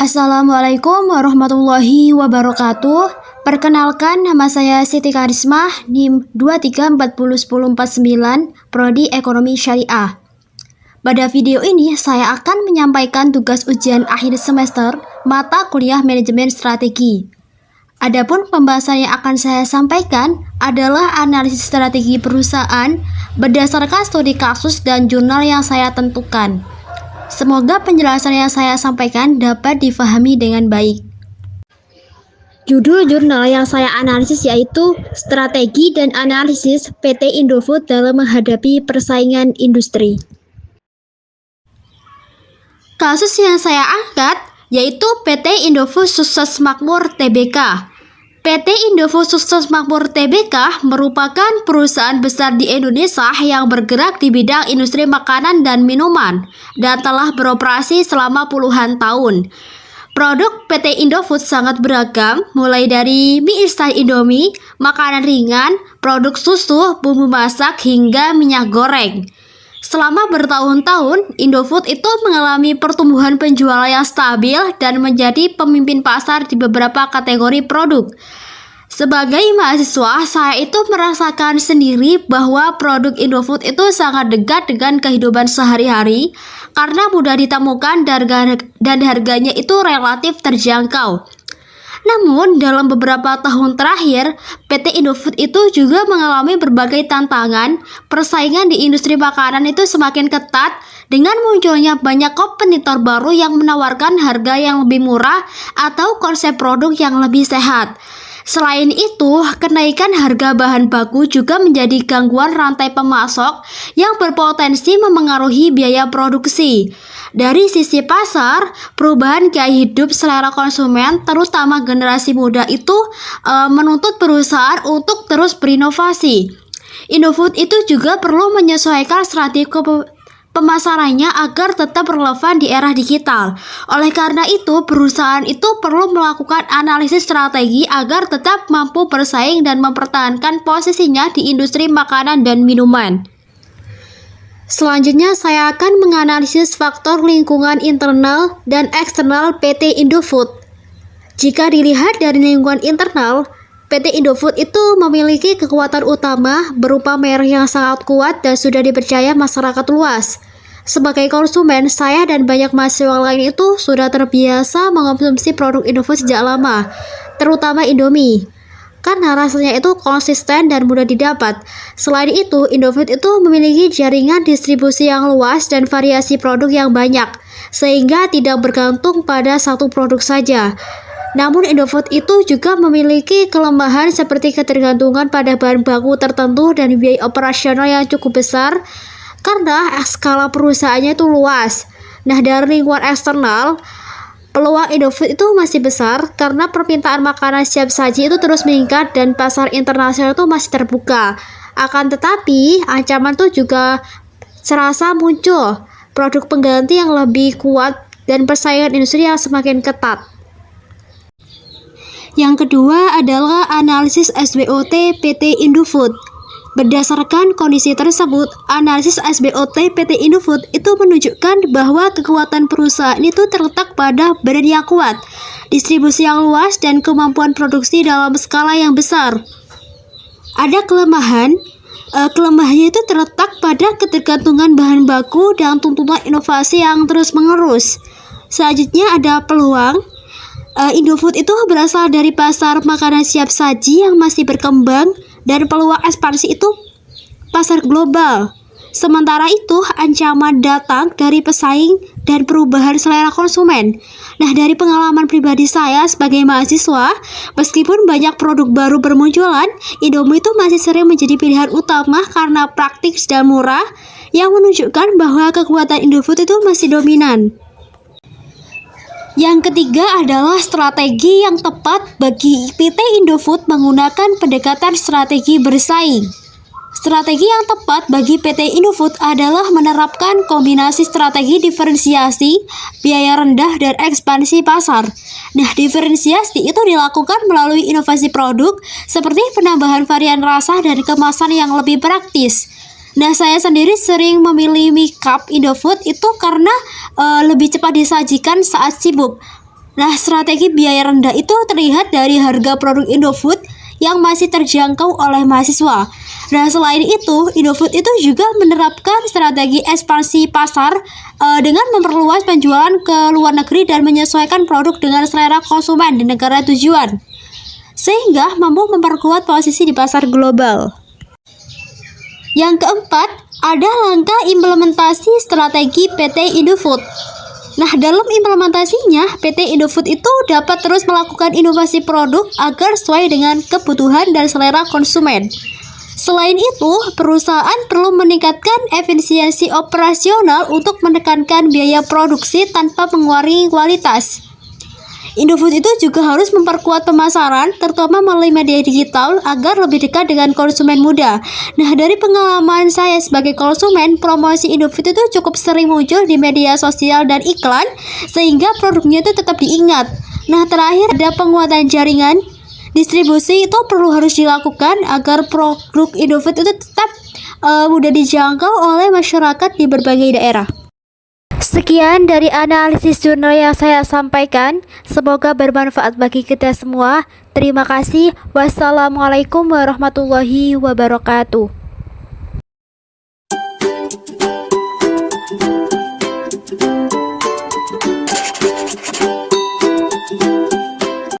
Assalamualaikum warahmatullahi wabarakatuh. Perkenalkan, nama saya Siti Karismah, NIM 23401049, Prodi Ekonomi Syariah. Pada video ini, saya akan menyampaikan tugas ujian akhir semester mata kuliah Manajemen Strategi. Adapun pembahasan yang akan saya sampaikan adalah analisis strategi perusahaan berdasarkan studi kasus dan jurnal yang saya tentukan. Semoga penjelasan yang saya sampaikan dapat difahami dengan baik. Judul jurnal yang saya analisis yaitu Strategi dan Analisis PT Indofood dalam Menghadapi Persaingan Industri. Kasus yang saya angkat yaitu PT Indofood Sukses Makmur Tbk. PT Indofood Sukses Makmur Tbk merupakan perusahaan besar di Indonesia yang bergerak di bidang industri makanan dan minuman dan telah beroperasi selama puluhan tahun. Produk PT Indofood sangat beragam, mulai dari mie instan Indomie, makanan ringan, produk susu, bumbu masak, hingga minyak goreng. Selama bertahun-tahun, Indofood itu mengalami pertumbuhan penjualan yang stabil dan menjadi pemimpin pasar di beberapa kategori produk. Sebagai mahasiswa, saya itu merasakan sendiri bahwa produk Indofood itu sangat dekat dengan kehidupan sehari-hari karena mudah ditemukan dan harganya itu relatif terjangkau. Namun, dalam beberapa tahun terakhir, PT Indofood itu juga mengalami berbagai tantangan. Persaingan di industri makanan itu semakin ketat dengan munculnya banyak kompetitor baru yang menawarkan harga yang lebih murah atau konsep produk yang lebih sehat. Selain itu, kenaikan harga bahan baku juga menjadi gangguan rantai pemasok yang berpotensi memengaruhi biaya produksi. Dari sisi pasar, perubahan gaya hidup selera konsumen, terutama generasi muda itu menuntut perusahaan untuk terus berinovasi. Indofood itu juga perlu menyesuaikan strategi pemasarannya agar tetap relevan di era digital. Oleh karena itu, perusahaan itu perlu melakukan analisis strategi agar tetap mampu bersaing dan mempertahankan posisinya di industri makanan dan minuman. Selanjutnya, saya akan menganalisis faktor lingkungan internal dan eksternal PT Indofood. Jika dilihat dari lingkungan internal, PT Indofood itu memiliki kekuatan utama berupa merek yang sangat kuat dan sudah dipercaya masyarakat luas. Sebagai konsumen, saya dan banyak mahasiswa lain itu sudah terbiasa mengonsumsi produk Indofood sejak lama, terutama Indomie, karena rasanya itu konsisten dan mudah didapat. Selain itu, Indofood itu memiliki jaringan distribusi yang luas dan variasi produk yang banyak, sehingga tidak bergantung pada satu produk saja. Namun Indofood itu juga memiliki kelemahan seperti ketergantungan pada bahan baku tertentu dan biaya operasional yang cukup besar karena skala perusahaannya itu luas. Nah, dari lingkungan eksternal, peluang Indofood itu masih besar karena permintaan makanan siap saji itu terus meningkat dan pasar internasional itu masih terbuka. Akan tetapi, ancaman itu juga serasa muncul produk pengganti yang lebih kuat dan persaingan industri yang semakin ketat. Yang kedua adalah analisis SWOT PT Indofood. Berdasarkan kondisi tersebut, analisis SWOT PT Indofood itu menunjukkan bahwa kekuatan perusahaan itu terletak pada brand yang kuat, distribusi yang luas, dan kemampuan produksi dalam skala yang besar. Ada kelemahannya itu terletak pada ketergantungan bahan baku dan tuntutan inovasi yang terus-menerus. Selanjutnya ada peluang. Indofood itu berasal dari pasar makanan siap saji yang masih berkembang dan peluang ekspansi itu pasar global. Sementara itu, ancaman datang dari pesaing dan perubahan selera konsumen. Nah, dari pengalaman pribadi saya sebagai mahasiswa, meskipun banyak produk baru bermunculan, Indomie itu masih sering menjadi pilihan utama karena praktis dan murah, yang menunjukkan bahwa kekuatan Indofood itu masih dominan. Yang ketiga adalah strategi yang tepat bagi PT Indofood menggunakan pendekatan strategi bersaing. Strategi yang tepat bagi PT Indofood adalah menerapkan kombinasi strategi diferensiasi, biaya rendah, dan ekspansi pasar. Nah, diferensiasi itu dilakukan melalui inovasi produk seperti penambahan varian rasa dan kemasan yang lebih praktis. Nah, saya sendiri sering memilih mie cup Indofood itu karena lebih cepat disajikan saat sibuk. Nah, strategi biaya rendah itu terlihat dari harga produk Indofood yang masih terjangkau oleh mahasiswa. Nah, selain itu, Indofood itu juga menerapkan strategi ekspansi pasar dengan memperluas penjualan ke luar negeri dan menyesuaikan produk dengan selera konsumen di negara tujuan, sehingga mampu memperkuat posisi di pasar global. Yang keempat, ada langkah implementasi strategi PT Indofood. Nah, dalam implementasinya, PT Indofood itu dapat terus melakukan inovasi produk agar sesuai dengan kebutuhan dan selera konsumen. Selain itu, perusahaan perlu meningkatkan efisiensi operasional untuk menekankan biaya produksi tanpa mengurangi kualitas. Indofood itu juga harus memperkuat pemasaran, terutama melalui media digital, agar lebih dekat dengan konsumen muda. Nah, dari pengalaman saya sebagai konsumen, promosi Indofood itu cukup sering muncul di media sosial dan iklan, sehingga produknya itu tetap diingat. Nah, terakhir ada penguatan jaringan distribusi itu harus dilakukan agar produk Indofood itu tetap mudah dijangkau oleh masyarakat di berbagai daerah. Sekian dari analisis jurnal yang saya sampaikan. Semoga bermanfaat bagi kita semua. Terima kasih. Wassalamualaikum warahmatullahi wabarakatuh.